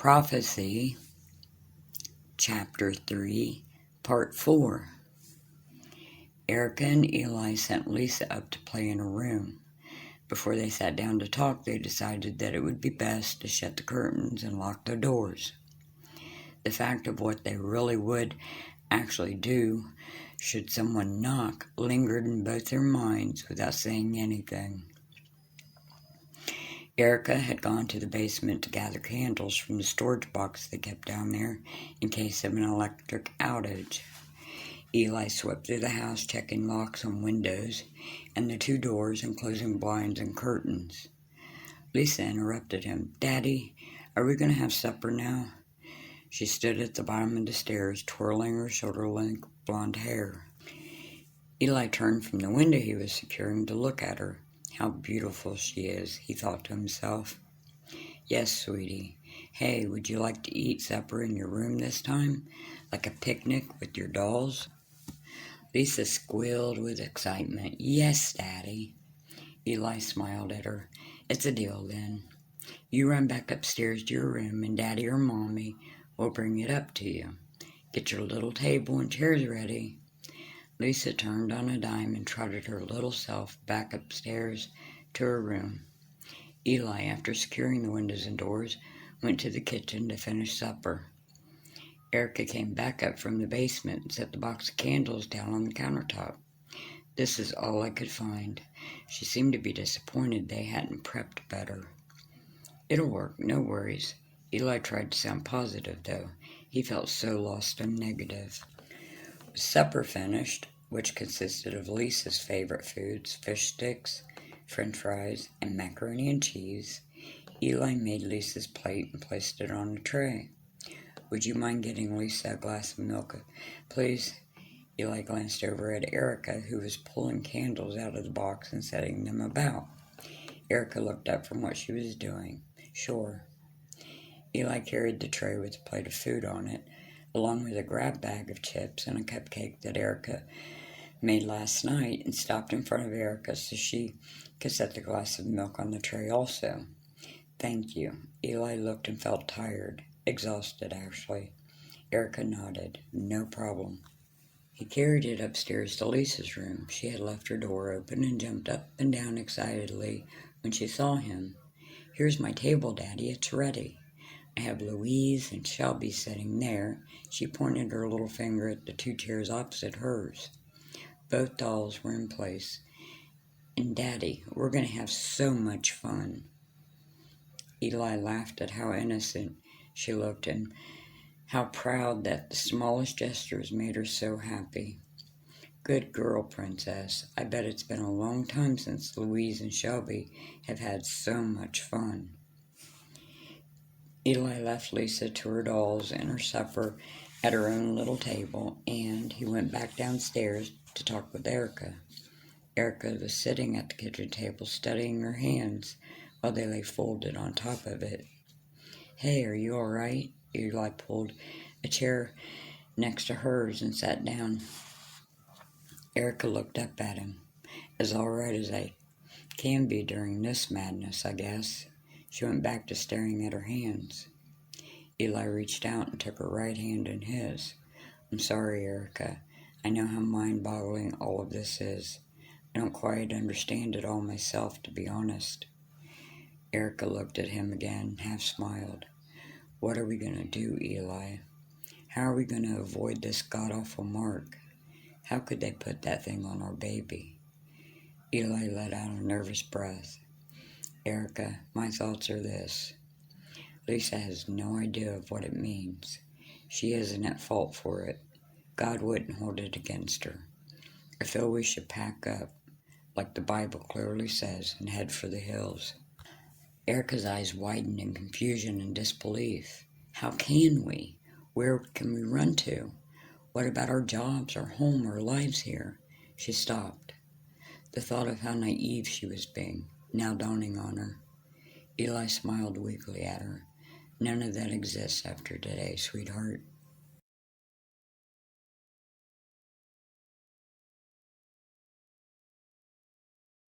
Prophecy, Chapter 3, Part 4. Erica and Eli sent Lisa up to play in a room. Before they sat down to talk, they decided that it would be best to shut the curtains and lock the doors. The fact of what they really would actually do, should someone knock, lingered in both their minds without saying anything. Erica had gone to the basement to gather candles from the storage box they kept down there in case of an electric outage. Eli swept through the house, checking locks on windows and the two doors and closing blinds and curtains. Lisa interrupted him. "Daddy, are we going to have supper now?" She stood at the bottom of the stairs, twirling her shoulder-length blonde hair. Eli turned from the window he was securing to look at her. "How beautiful she is," he thought to himself. "Yes, sweetie. Hey, would you like to eat supper in your room this time? Like a picnic with your dolls?" Lisa squealed with excitement. "Yes, Daddy." Eli smiled at her. "It's a deal then. You run back upstairs to your room and Daddy or Mommy will bring it up to you. Get your little table and chairs ready." Lisa turned on a dime and trotted her little self back upstairs to her room. Eli, after securing the windows and doors, went to the kitchen to finish supper. Erica came back up from the basement and set the box of candles down on the countertop. "This is all I could find." She seemed to be disappointed they hadn't prepped better. "It'll work, no worries." Eli tried to sound positive, though. He felt so lost and negative. With supper finished, which consisted of Lisa's favorite foods, fish sticks, french fries, and macaroni and cheese, Eli made Lisa's plate and placed it on a tray. "Would you mind getting Lisa a glass of milk, please?" Eli glanced over at Erica, who was pulling candles out of the box and setting them about. Erica looked up from what she was doing. "Sure." Eli carried the tray with a plate of food on it, along with a grab bag of chips and a cupcake that Erica made last night, and stopped in front of Erica so she could set the glass of milk on the tray also. "Thank you." Eli looked and felt tired, exhausted actually. Erica nodded. "No problem." He carried it upstairs to Lisa's room. She had left her door open and jumped up and down excitedly when she saw him. "Here's my table, Daddy. It's ready. I have Louise and Shelby sitting there." She pointed her little finger at the two chairs opposite hers. Both dolls were in place. "And Daddy, we're going to have so much fun." Eli laughed at how innocent she looked and how proud that the smallest gestures made her so happy. "Good girl, Princess. I bet it's been a long time since Louise and Shelby have had so much fun." Eli left Lisa to her dolls and her supper at her own little table, and he went back downstairs to talk with Erica. Erica was sitting at the kitchen table studying her hands while they lay folded on top of it. "Hey, are you all right?" Eli pulled a chair next to hers and sat down. Erica looked up at him. "As all right as I can be during this madness, I guess." She went back to staring at her hands. Eli reached out and took her right hand in his. "I'm sorry, Erica. I know how mind-boggling all of this is. I don't quite understand it all myself, to be honest." Erica looked at him again, half smiled. "What are we going to do, Eli? How are we going to avoid this god-awful mark? How could they put that thing on our baby?" Eli let out a nervous breath. "Erica, my thoughts are this. Lisa has no idea of what it means. She isn't at fault for it. God wouldn't hold it against her. I feel we should pack up, like the Bible clearly says, and head for the hills." Erica's eyes widened in confusion and disbelief. "How can we? Where can we run to? What about our jobs, our home, our lives here?" She stopped. The thought of how naive she was being, now dawning on her. Eli smiled weakly at her. "None of that exists after today, sweetheart.